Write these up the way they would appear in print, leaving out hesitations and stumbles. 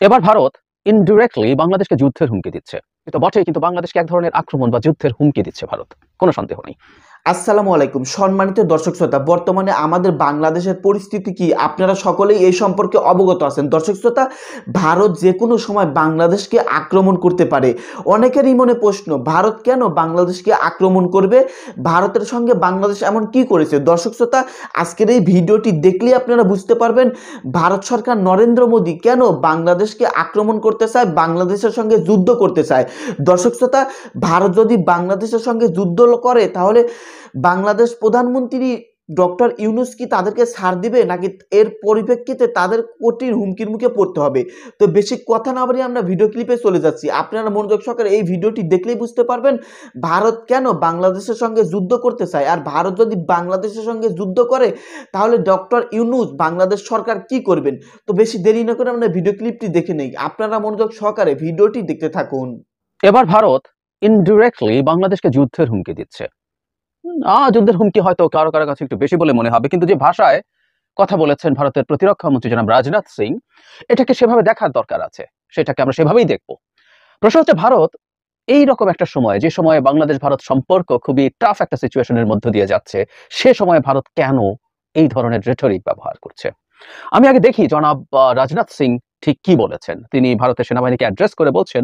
এবার ভারত ইনডিরেক্টলি বাংলাদেশকে যুদ্ধের হুমকি দিচ্ছে। কিন্তু বটেই, কিন্তু বাংলাদেশকে এক ধরনের আক্রমণ বা যুদ্ধের হুমকি দিচ্ছে ভারত, কোনো সন্দেহ নেই। আসসালামু আলাইকুম সম্মানিত দর্শক শ্রোতা, বর্তমানে আমাদের বাংলাদেশের পরিস্থিতি কি আপনারা সকলেই এই সম্পর্কে অবগত আছেন। দর্শক শ্রোতা, ভারত যে কোনো সময় বাংলাদেশকে আক্রমণ করতে পারে। অনেকেরই মনে প্রশ্ন, ভারত কেন বাংলাদেশকে আক্রমণ করবে? ভারতের সঙ্গে বাংলাদেশ এমন কি করেছে? দর্শক শ্রোতা, আজকের এই ভিডিওটি দেখলেই আপনারা বুঝতে পারবেন ভারত সরকার নরেন্দ্র মোদী কেন বাংলাদেশকে আক্রমণ করতে চায়, বাংলাদেশের সঙ্গে যুদ্ধ করতে চায়। দর্শক শ্রোতা, ভারত যদি বাংলাদেশের সঙ্গে যুদ্ধ করে তাহলে বাংলাদেশ প্রধানমন্ত্রী ডক্টর ইউনূস কি তাদেরকে ছাড় দিবে, নাকি এর পরিপ্রেক্ষিতে তাদের কঠিন হুমকির মুখে পড়তে হবে? তো বেশি কথা না বাড়িয়ে আমরা ভিডিও ক্লিপে চলে যাচ্ছি। আপনারা মনোযোগ সহকারে এই ভিডিওটি দেখলেই বুঝতে পারবেন ভারত কেন বাংলাদেশের সঙ্গে যুদ্ধ করতে চায়। আর ভারত যদি বাংলাদেশের সঙ্গে যুদ্ধ করে তাহলে ডক্টর ইউনূস বাংলাদেশ সরকার কি করবেন। তো বেশি দেরি না করে আমরা ভিডিও ক্লিপটি দেখে নেই। আপনারা মনোযোগ সহকারে ভিডিওটি দেখতে থাকুন। এবার ভারত ইনডিরেক্টলি বাংলাদেশকে যুদ্ধের হুমকি দিচ্ছে। যুদ্ধের হুমকি হয়তো কারো কারো কাছে একটু বেশি বলে মনে হবে, কিন্তু যে ভাষায় কথা বলেছেন ভারতের প্রতিরক্ষা মন্ত্রী জনাব রাজনাথ সিং, এটাকে সেভাবে দেখার দরকার আছে, সেটাকে আমরা সেভাবেই দেখব। প্রশ্ন হচ্ছে, ভারত এই রকম একটা সময়, যে সময়ে বাংলাদেশ ভারত সম্পর্ক খুবই টাফ একটা সিচুয়েশনের মধ্য দিয়ে যাচ্ছে, সে সময় ভারত কেন এই ধরনের রেটরিক ব্যবহার করছে? আমি আগে দেখি জনাব রাজনাথ সিং ঠিক কি বলেছেন। তিনি ভারতের সেনাবাহিনীকে অ্যাড্রেস করে বলছেন,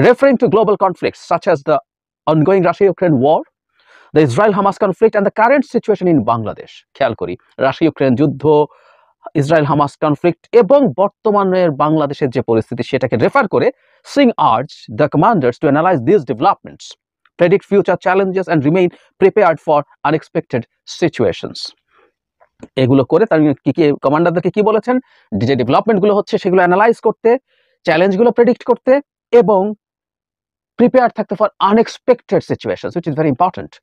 referring to global conflicts such as the ongoing Russia Ukraine war, the Israel-Hamas conflict and the current situation in Bangladesh। খেয়াল করি, রাশিয়া ইউক্রেন যুদ্ধ, ইসরায়েল হামাস কনফ্লিক্ট এবং বর্তমানের বাংলাদেশের যে পরিস্থিতি সেটাকে রেফার করে Singh urge the commanders to analyse this developments, predict future challenges and remain prepared for unexpected situations. এগুলো করে তার কি কমান্ডারদেরকে কি বলেছেন, যে ডেভেলপমেন্টগুলো হচ্ছে সেগুলো অ্যানালাইজ করতে, চ্যালেঞ্জগুলো প্রেডিক্ট করতে এবং প্রিপেয়ার থাকতে for unexpected situations, which is very important.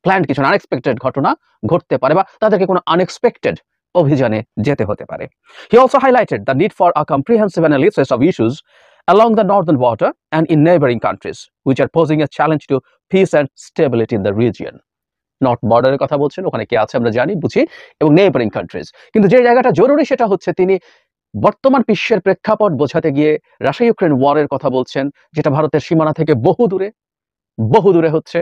Planned কিছু আনএক্সপেক্টেড ঘটনা ঘটতে পারে বা তাদেরকে কোনো আনএক্সপেক্টেড অভিযানে যেতে হতে পারে। He also highlighted the need for a comprehensive analysis of issues along the northern border and in neighboring countries which are posing a challenge to peace and stability in the region. North বর্ডারের কথা বলছেন, ওখানে কি আছে আমরা জানি বুঝি, এবং নেইবারিং কান্ট্রিজ। কিন্তু যে জায়গাটা জরুরি সেটা হচ্ছে তিনি বর্তমান বিশ্বের প্রেক্ষাপট বোঝাতে গিয়ে রাশিয়া ইউক্রেন ওয়ারের কথা বলছেন, যেটা ভারতের সীমানা থেকে বহু দূরে হচ্ছে।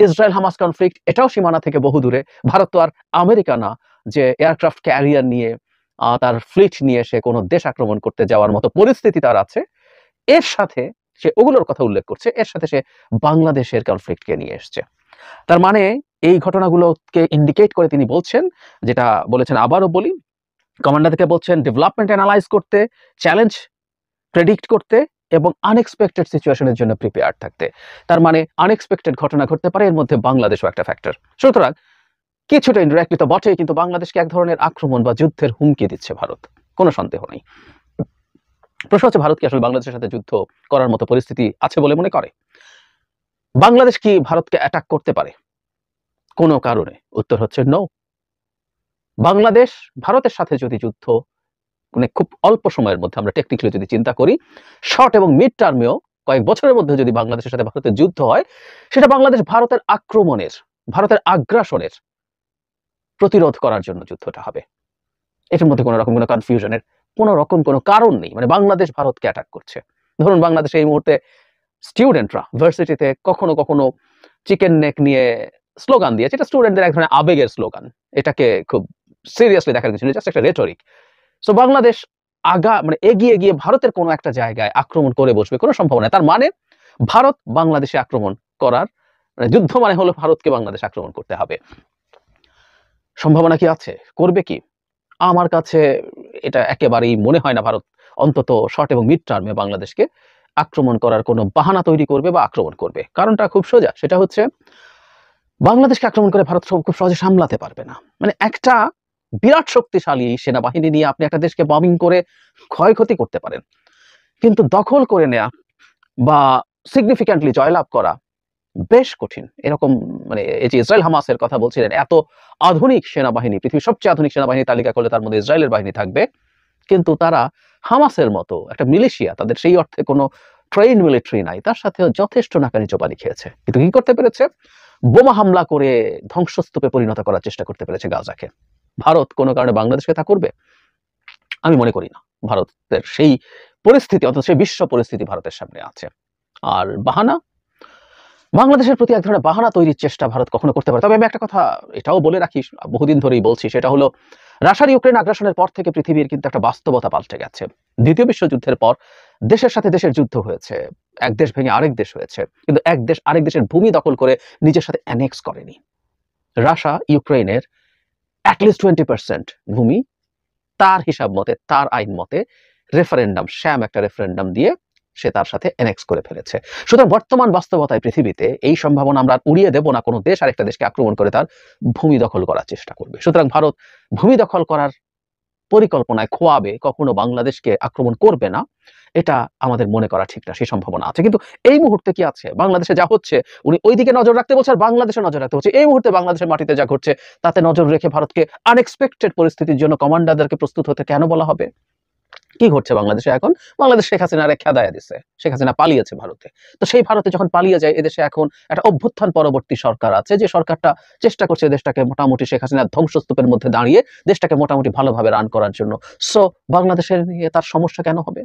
ইসরায়েল হামাস কনফ্লিক্ট, এটাও সীমানা থেকে বহু দূরে। ভারত তো আর আমেরিকা না যে এয়ারক্রাফট ক্যারিয়ার নিয়ে তার ফ্লিট নিয়ে সে কোনো দেশ আক্রমণ করতে যাওয়ার মতো পরিস্থিতি তার আছে। এর সাথে সে ওগুলোর কথা উল্লেখ করছে, এর সাথে সে বাংলাদেশের কনফ্লিক্টকে নিয়ে এসছে। তার মানে এই ঘটনাগুলোকে ইন্ডিকেট করে তিনি বলছেন, যেটা বলেছেন আবারও বলি, কমান্ডারকে বলছেন ডেভেলপমেন্ট অ্যানালাইজ করতে, চ্যালেঞ্জ প্রেডিক্ট করতে এবং আনএক্সপেক্টেড সিচুয়েশনের জন্য প্রিপেয়ার থাকতে। তার মানে আনএক্সপেক্টেড ঘটনা ঘটতে পারে, এর মধ্যে বাংলাদেশও একটা ফ্যাক্টর। সুতরাং কিছুটা ইনডিরেক্টলি তো বটেই, কিন্তু বাংলাদেশকে এক ধরনের আক্রমণ বা যুদ্ধের হুমকি দিচ্ছে ভারত, কোনো সন্দেহ নেই। প্রশ্ন হচ্ছে, ভারত কি আসলে বাংলাদেশের সাথে যুদ্ধ করার মতো পরিস্থিতি আছে বলে মনে করে? বাংলাদেশ কি ভারতকে অ্যাটাক করতে পারে কোনো কারণে? উত্তর হচ্ছে নো। বাংলাদেশ ভারতের সাথে যদি যুদ্ধ মানে খুব অল্প সময়ের মধ্যে, আমরা টেকনিক্যালি যদি চিন্তা করি, শর্ট এবং মিড টার্মেও কয়েক বছরের মধ্যে যদি বাংলাদেশের সাথে ভারতের যুদ্ধ হয়, সেটা বাংলাদেশ ভারতের আক্রমণের, ভারতের আগ্রাসনের প্রতিরোধ করার জন্য যুদ্ধটা হবে। এটার মধ্যে কোনো রকম কোনো কনফিউশনের কোনো রকম কোনো কারণ নেই। মানে বাংলাদেশ ভারতকে অ্যাটাক করছে। ধরুন বাংলাদেশে এই মুহূর্তে স্টুডেন্টরা ভার্সিটিতে কখনো কখনো চিকেন নেক নিয়ে স্লোগান দিয়েছে, এটা স্টুডেন্টদের এক ধরনের আবেগের স্লোগান, এটাকে খুব সিরিয়াসলি দেখার কিছু নেই, জাস্ট একটা রেটরিক। সো বাংলাদেশ মানে এগিয়ে গিয়ে ভারতের কোনো একটা জায়গায় আক্রমণ করে বসবে কোনো সম্ভাবনা। তার মানে ভারত বাংলাদেশে আক্রমণ করার মানে যুদ্ধ মানে হলো ভারতকে বাংলাদেশ আক্রমণ করতে হবে। সম্ভাবনা কি আছে? করবে কি? আমার কাছে এটা একেবারেই মনে হয় না ভারত অন্তত শর্ট এবং মিড টার্মে বাংলাদেশকে আক্রমণ করার কোনো বাহানা তৈরি করবে বা আক্রমণ করবে। কারণটা খুব সোজা, সেটা হচ্ছে বাংলাদেশকে আক্রমণ করে ভারত খুব সহজে সামলাতে পারবে না। মানে একটা বিরাট শক্তিশালী সেনাবাহিনী নিয়ে আপনি একটা দেশকে বম্বিং করে ক্ষয়ক্ষতি করতে পারেন, কিন্তু দখল করে নেওয়া বা সিগনিফিক্যান্টলি জয়লাভ করা বেশ কঠিন। এরকম মানে এই যে ইসরায়েল হামাসের কথা বলছিলেন, এত আধুনিক সেনাবাহিনী, পৃথিবীর সবচেয়ে আধুনিক সেনাবাহিনী তালিকা করলে তার মধ্যে ইসরায়েলের বাহিনী থাকবে, কিন্তু তারা হামাসের মতো একটা মিলিশিয়া, তাদের সেই অর্থে কোনো ট্রেন মিলিটারি নাই, তার সাথেও যথেষ্ট নাকানি চোবানি খেয়েছে। কিন্তু কি করতে পেরেছে? বোমা হামলা করে ধ্বংসস্তূপে পরিণত করার চেষ্টা করতে পেরেছে গাজাকে। ভারত কোনো কারণে বাংলাদেশকে তা করবে? আমি মনে করি না। ভারতের সেই পরিস্থিতি, অথচ সেই বিশ্ব পরিস্থিতি ভারতের সামনে আছে। আর বাহানা, বাংলাদেশের প্রতি এক ধরনের বাহানা তৈরির চেষ্টা ভারত কখনো করতে পারে। তবে আমি একটা কথা এটাও বলে রাখি, বহুদিন ধরেই বলছি, সেটা হলো রাশিয়ার ইউক্রেন আগ্রাসনের পর থেকে পৃথিবীর কিন্তু একটা বাস্তবতা পাল্টে গেছে। দ্বিতীয় বিশ্বযুদ্ধের পর দেশের সাথে দেশের যুদ্ধ হয়েছে, এক দেশ ভেঙে আরেক দেশ হয়েছে, কিন্তু এক দেশ আরেক দেশের ভূমি দখল করে নিজের সাথে অ্যানেক্স করেনি। রাশিয়া ইউক্রেনের অ্যাটলিস্ট 20% ভূমি তার হিসাব মতে, তার আইন মতে রেফারেন্ডাম, শ্যাম একটা রেফারেন্ডাম দিয়ে সে তার সাথে অ্যানেক্স করে ফেলেছে। সুতরাং বর্তমান বাস্তবতায় পৃথিবীতে এই সম্ভাবনা আমরা উড়িয়ে দেব না, কোনো দেশ আরেকটা দেশকে আক্রমণ করে তার ভূমি দখল করার চেষ্টা করবে। সুতরাং ভারত ভূমি দখল করার পরিকল্পনায় খোয়াবে, কখনো বাংলাদেশকে আক্রমণ করবে না, এটা আমাদের মনে করা ঠিক না, সেই সম্ভাবনা আছে। কিন্তু এই মুহূর্তে কি আছে, বাংলাদেশে যা হচ্ছে উনি ওইদিকে নজর রাখতে বলছে, আর বাংলাদেশে নজর রাখতে বলছে। এই মুহূর্তে বাংলাদেশের মাটিতে যা ঘটছে তাতে নজর রেখে ভারতকে আনএক্সপেক্টেড পরিস্থিতির জন্য কমান্ডারদেরকে প্রস্তুত হতে কেন বলা হবে? কি ঘটছে বাংলাদেশে এখন? বাংলাদেশ শেখ হাসিনারে খেদায়া দিছে, শেখ হাসিনা পালিয়েছে ভারতে। তো সেই ভারতে যখন পালিয়ে যায়, এদেশে এখন একটা অভ্যুত্থান পরবর্তী সরকার আছে, যে সরকারটা চেষ্টা করছে দেশটাকে মোটামুটি শেখ হাসিনার ধ্বংসস্তূপের মধ্যে দাঁড়িয়ে দেশটাকে মোটামুটি ভালোভাবে রান করার জন্য। সো বাংলাদেশের নিয়ে তার সমস্যা কেন হবে?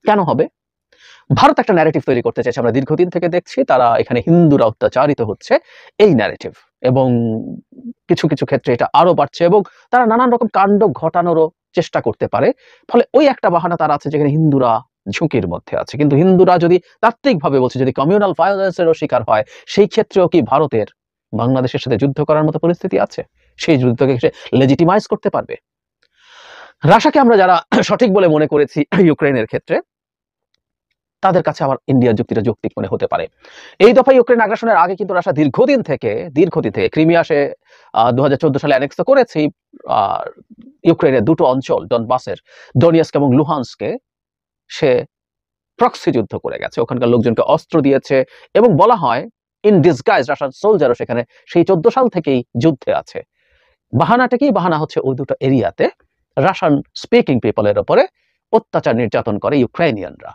কেন হবে? ভারত একটা ন্যারেটিভ তৈরি করতে চাইছে, আমরা দীর্ঘদিন থেকে দেখছি তারা এখানে হিন্দুরা অত্যাচারিত হচ্ছে, এই ন্যারেটিভ, এবং কিছু কিছু ক্ষেত্রে এটা আরো বাড়ছে, এবং তারা নানান রকম কাণ্ড ঘটানোরও চেষ্টা করতে পারে। ফলে ওই একটা বাহানা তার আছে যেখানে হিন্দুরা ঝুঁকির মধ্যে আছে। কিন্তু হিন্দুরা যদি তাত্ত্বিকভাবে বলছে, যদি কমিউনাল ভায়োলেন্সেরও শিকার হয়, সেই ক্ষেত্রেও কি ভারতের বাংলাদেশের সাথে যুদ্ধ করার মতো পরিস্থিতি আছে? সেই যুদ্ধকে সে লেজিটিমাইজ করতে পারবে? রাশিয়াকে আমরা যারা সঠিক বলে মনে করেছি ইউক্রেনের ক্ষেত্রে, তাদের কাছে আবার ইন্ডিয়ার যুক্তিটা যৌক্তিক মনে হতে পারে। এই দফায় ইউক্রেন আগ্রাসনের আগে কিন্তু রাশিয়া দীর্ঘদিন থেকে ক্রিমিয়া সে 2014 সালে অ্যানেক্স করেছে। ইউক্রেনের দুটো অঞ্চল, ডনবাসের ডোনিয়াস্ক এবং লুহান্সকে সে প্রক্সি যুদ্ধ করে গেছে, ওখানকার লোকজনকে অস্ত্র দিয়েছে, এবং বলা হয় ইন ডিসগাইজ রাশিয়ান সোলজারও সেখানে সেই 14 সাল থেকেই যুদ্ধে আছে। বাহানাটা কি? বাহানা হচ্ছে ওই দুটো এরিয়াতে রাশিয়ান স্পিকিং পিপলের উপরে অত্যাচার নির্যাতন করে ইউক্রেনিয়ানরা,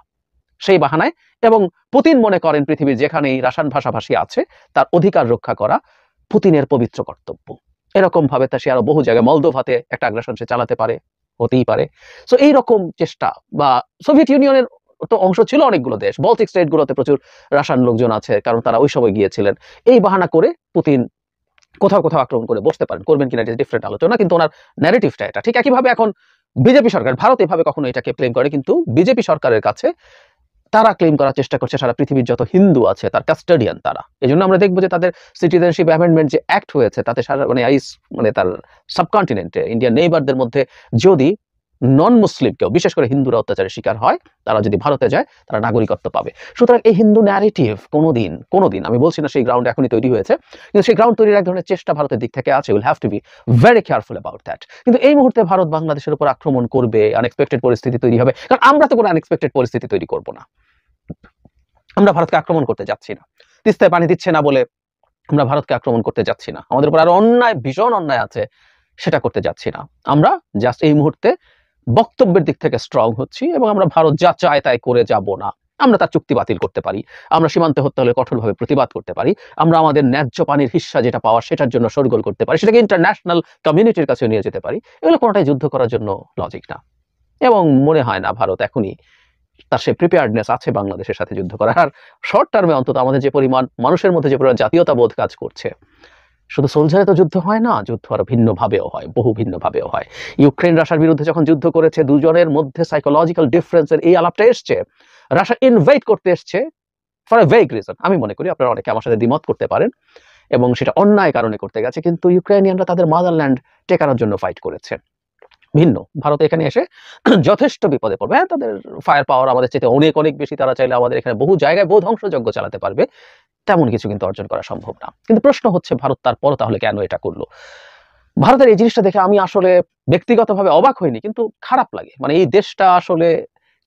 সেই বাহানায়। এবং পুতিন মনে করেন পৃথিবীর যেখানেই রাশিয়ান ভাষাভাষী আছে তার অধিকার রক্ষা করা পুতিনের পবিত্র কর্তব্য। এরকম ভাবে তা সে আরো বহু জায়গায়, মলদোভাতে একটা আগ্রাসন সে চালাতে পারে, হতেই পারে। সো এইরকম চেষ্টা, বা সোভিয়েত ইউনিয়নের তো অংশ ছিল অনেকগুলো দেশ, বলটিক স্টেটগুলোতে প্রচুর রাশিয়ান লোকজন আছে, কারণ তারা ওই সময় গিয়েছিলেন। এই বাহানা করে পুতিন কোথাও কোথাও আক্রমণ করে বসতে পারেন, করবেন কিনা এটা ডিফারেন্ট আলোচনা, কিন্তু ওনার ন্যারেটিভটা এটা। ঠিক একইভাবে এখন বিজেপি সরকার, ভারত এভাবে কখনো এটাকে ক্লেম করে, কিন্তু বিজেপি সরকারের কাছে তারা ক্লেম করার চেষ্টা করছে সারা পৃথিবীর যত হিন্দু আছে তার কাস্টাডিয়ান তারা। এই জন্য আমরা দেখবো যে তাদের সিটিজেনশিপ অ্যামেন্ডমেন্ট যে অ্যাক্ট হয়েছে, তাতে সারা মানে তার সাবকন্টিনেন্টে ইন্ডিয়ান নেইবারদের মধ্যে যদি নন মুসলিম কেউ, বিশেষ করে হিন্দুরা অত্যাচারের শিকার হয়, তারা যদি ভারতে যায় তারা নাগরিকত্ব পাবে। সুতরাং এই হিন্দু ন্যারেটিভ কোনোদিন, আমি বলছি না সেই গ্রাউন্ড এখনই তৈরি হয়েছে, কিন্তু সেই গ্রাউন্ড তৈরির এক ধরনের চেষ্টা ভারতের দিক থেকে আছে। Will have to be very careful about that. কিন্তু এই মুহূর্তে ভারত বাংলাদেশের উপর আক্রমণ করবে, আনএক্সপেক্টেড পরিস্থিতি তৈরি হবে, কারণ আমরা তো কোনো আনএক্সপেক্টেড পরিস্থিতি তৈরি করবো না। আমরা ভারতকে আক্রমণ করতে যাচ্ছি না, তিস্তায় পানি দিচ্ছে না বলে আমরা ভারতকে আক্রমণ করতে যাচ্ছি না, আমাদের উপর আরো অন্যায়, ভীষণ অন্যায় আছে, সেটা করতে যাচ্ছি না। আমরা জাস্ট এই মুহূর্তে বক্তব্যের দিক থেকে স্ট্রং হচ্ছি, এবং আমরা ভারত যা চায় তাই করে যাব না। আমরা তার চুক্তি বাতিল করতে পারি, আমরা সীমান্তে হত্যা হলে কঠোরভাবে প্রতিবাদ করতে পারি, আমরা আমাদের ন্যায্য পানির হিস্সা যেটা পাওয়া সেটার জন্য শোরগোল করতে পারি, সেটাকে ইন্টারন্যাশনাল কমিউনিটির কাছে নিয়ে যেতে পারি। এগুলো কোনোটাই যুদ্ধ করার জন্য লজিক না, এবং মনে হয় না ভারত এখনই তার সে প্রিপেয়ার্ডনেস আছে বাংলাদেশের সাথে যুদ্ধ করার। আর শর্ট টার্মে অন্তত আমাদের যে পরিমাণ মানুষের মধ্যে যে পরিমাণ জাতীয়তাবোধ কাজ করছে, শুধু সোলজারে তো যুদ্ধ হয় না, যুদ্ধ আরো ভিন্নভাবেও হয়, বহু ভিন্নভাবেও হয়। ইউক্রেন রাশিয়ার বিরুদ্ধে যখন যুদ্ধ করেছে, দুজনের মধ্যে সাইকোলজিক্যাল ডিফারেন্সের এই আলাপটা এসছে। রাশিয়া ইনভাইট করতে এসছে ফর এ ভেগ রিজন। আমি মনে করি আপনারা অনেকে আমার সাথে দ্বিমত করতে পারেন, এবং সেটা অন্যায় কারণে করতে গেছে, কিন্তু ইউক্রেনিয়ানরা তাদের মাদারল্যান্ড টেকানোর জন্য ফাইট করেছে। ভিন্ন ভারত এখানে এসে যথেষ্ট বিপদে পড়বে। হ্যাঁ, তাদের ফায়ার পাওয়ার আমাদের চাইতে অনেক অনেক বেশি, তারা চাইলে আমাদের এখানে বহু জায়গায় বহু ধ্বংসযজ্ঞ চালাতে পারবে, তেমন কিছু কিন্তু অর্জন করা সম্ভব না। কিন্তু প্রশ্ন হচ্ছে ভারত তারপর তাহলে কেন এটা করলো? ভারতের এই জিনিসটা দেখে আমি আসলে ব্যক্তিগতভাবে অবাক হইনি, কিন্তু খারাপ লাগে। মানে এই দেশটা আসলে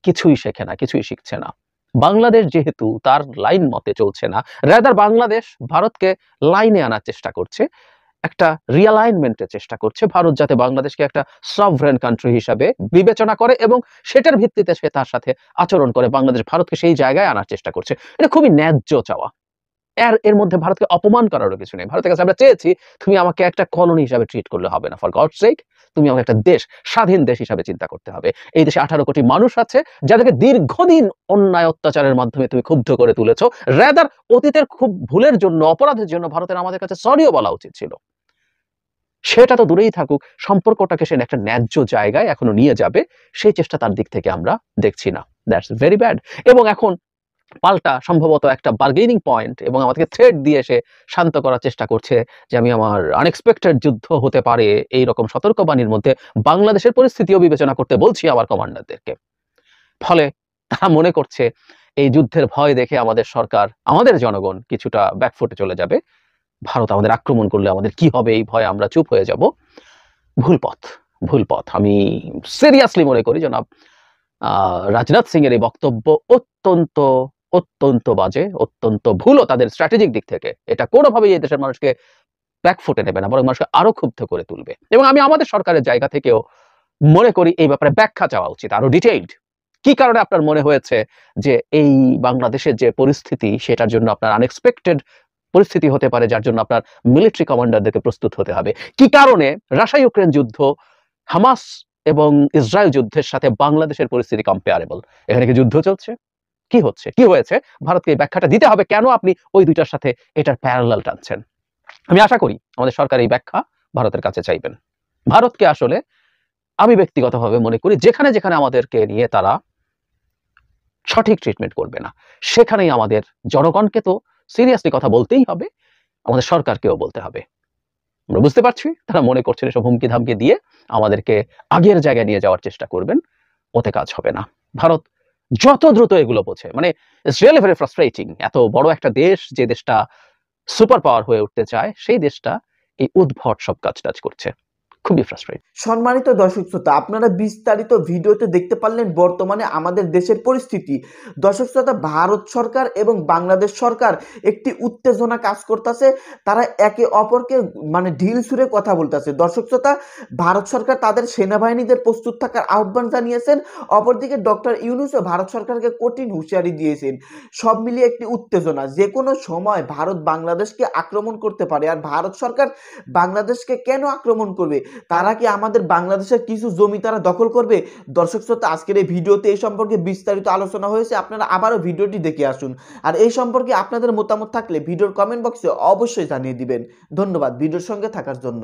কিছুই শেখে না, কিছুই শিখছে না। বাংলাদেশ যেহেতু তার লাইন মতে চলছে না, রাদার বাংলাদেশ ভারতকে লাইনে আনার চেষ্টা করছে, একটা রিয়ালাইনমেন্টের চেষ্টা করছে, ভারত যাতে বাংলাদেশকে একটা সভরেন কান্ট্রি হিসাবে বিবেচনা করে এবং সেটার ভিত্তিতে সে তার সাথে আচরণ করে। বাংলাদেশ ভারতকে সেই জায়গায় আনার চেষ্টা করছে, এটা খুবই ন্যায্য চাওয়া। এর মধ্যে ভারতকে অপমান করারও কিছু নেই। ভারতের কাছে আমরা চেয়েছি তুমি আমাকে একটা কলোনি হিসাবে ট্রিট করলে হবে না, ফর গডস সেক তুমি আমাকে একটা দেশ, স্বাধীন দেশ হিসাবে চিন্তা করতে হবে। এই দেশে 18 কোটি মানুষ আছে যাদেরকে দীর্ঘদিন অন্যায় অত্যাচারের মাধ্যমে তুমি ক্ষুব্ধ করে তুলেছো। রাদার অতীতের খুব ভুলের জন্য, অপরাধের জন্য ভারতের আমাদের কাছে সরিও বলা উচিত ছিল। সেটা তো দূরেই থাকুক, সম্পর্কটাকে সে একটা ন্যায্য জায়গায় এখনো নিয়ে যাবে, সেই চেষ্টা তার দিক থেকে আমরা দেখছি না। That's very bad. এবং এখন পাল্টা সম্ভবত একটা বার্গেনিং পয়েন্ট এবং আমাদেরকে থ্রেট দিয়ে সে শান্ত করার চেষ্টা করছে যে আমি আমার আনএক্সপেক্টেড যুদ্ধ হতে পারে এই রকম সতর্কবাণীর মধ্যে বাংলাদেশের পরিস্থিতিও বিবেচনা করতে বলছি আমার কমান্ডারদেরকে। ফলে তারা মনে করছে এই যুদ্ধের ভয় দেখে আমাদের সরকার, আমাদের জনগণ কিছুটা ব্যাকফুটে চলে যাবে। ভারত আমাদের আক্রমণ করলে আমাদের কি হবে এই ভয়ে আমরা চুপ হয়ে যাব। ভুল পথ, ভুল পথ। আমি সিরিয়াসলি মনে করি জনাব রাজনাথ সিং এর এই বক্তব্য অত্যন্ত অত্যন্ত বাজে, অত্যন্ত ভুলও তাদের স্ট্র্যাটেজিক দিক থেকে। এটা কোনোভাবেই এই দেশের মানুষকে ব্যাকফুটে নেবে না, বরং মানুষকে আরো ক্ষুব্ধ করে তুলবে। এবং আমি আমাদের সরকারের জায়গা থেকেও মনে করি এই ব্যাপারে ব্যাখ্যা চাওয়া উচিত, আরো ডিটেইলড। কি কারণে আপনার মনে হয়েছে যে এই বাংলাদেশের যে পরিস্থিতি সেটার জন্য আপনার আনএক্সপেক্টেড পরিস্থিতি হতে পারে, যার জন্য আপনার মিলিটারি কমান্ডারদেরকে প্রস্তুত হতে হবে? কি কারণে রাশিয়া ইউক্রেন যুদ্ধ, হামাস এবং ইসরায়েল যুদ্ধের সাথে বাংলাদেশের পরিস্থিতি কম্পেয়ারেবল? এখানে কি যুদ্ধ চলছে? কি হচ্ছে, কি হয়েছে? ভারতকে এই ব্যাখ্যাটা দিতে হবে কেন আপনি ওই দুইটার সাথে এটার প্যারালাল টানছেন। আমি আশা করি আমাদের সরকার এই ব্যাখ্যা ভারতের কাছে চাইবেন। ভারতকে আসলে আমি ব্যক্তিগতভাবে মনে করি যেখানে যেখানে আমাদেরকে নিয়ে তারা সঠিক ট্রিটমেন্ট করবে না, সেখানেই আমাদের জনগণকে তো সিরিয়াসলি কথা বলতেই হবে, আমাদের সরকারকেও বলতে হবে। আমরা বুঝতে পারছি তারা মনে করছেন এসব হুমকি ধামকি দিয়ে আমাদেরকে আগের জায়গায় নিয়ে যাওয়ার চেষ্টা করবেন, ওতে কাজ হবে না। ভারত যত দ্রুত এগুলো বোঝে, মানে ইটস রিয়েলি ভেরি ফ্রাস্ট্রেটিং। এত বড় একটা দেশ, যে দেশটা সুপার পাওয়ার হয়ে উঠতে চায়, সেই দেশটা এই উদ্ভট সব কাজ টাজ করছে। খুবই ফ্রাস্ট্রেটিং। সম্মানিত দর্শক শ্রোতা, আপনারা বিস্তারিত ভিডিওতে দেখতে পারলেন বর্তমানে আমাদের দেশের পরিস্থিতি। দর্শক শ্রোতা, ভারত সরকার এবং বাংলাদেশ সরকার একটি উত্তেজনা কাজ করতেছে, তারা একে অপরকে মানে ঢিল ছুঁড়ে কথা বলতেছে। দর্শক শ্রোতা, ভারত সরকার তাদের সেনাবাহিনীদের প্রস্তুত থাকার আহ্বান জানিয়েছেন, অপরদিকে ডক্টর ইউনূসও ভারত সরকারকে কঠিন হুঁশিয়ারি দিয়েছেন। সব মিলিয়ে একটি উত্তেজনা, যে কোনো সময় ভারত বাংলাদেশকে আক্রমণ করতে পারে। আর ভারত সরকার বাংলাদেশকে কেন আক্রমণ করবে? তারা কি আমাদের বাংলাদেশের কিছু জমি তারা দখল করবে? দর্শক শ্রোতা, আজকের এই ভিডিওতে এই সম্পর্কে বিস্তারিত আলোচনা হয়েছে, আপনারা আবারও ভিডিওটি দেখে আসুন। আর এই সম্পর্কে আপনাদের মতামত থাকলে ভিডিওর কমেন্ট বক্সে অবশ্যই জানিয়ে দিবেন। ধন্যবাদ ভিডিওর সঙ্গে থাকার জন্য।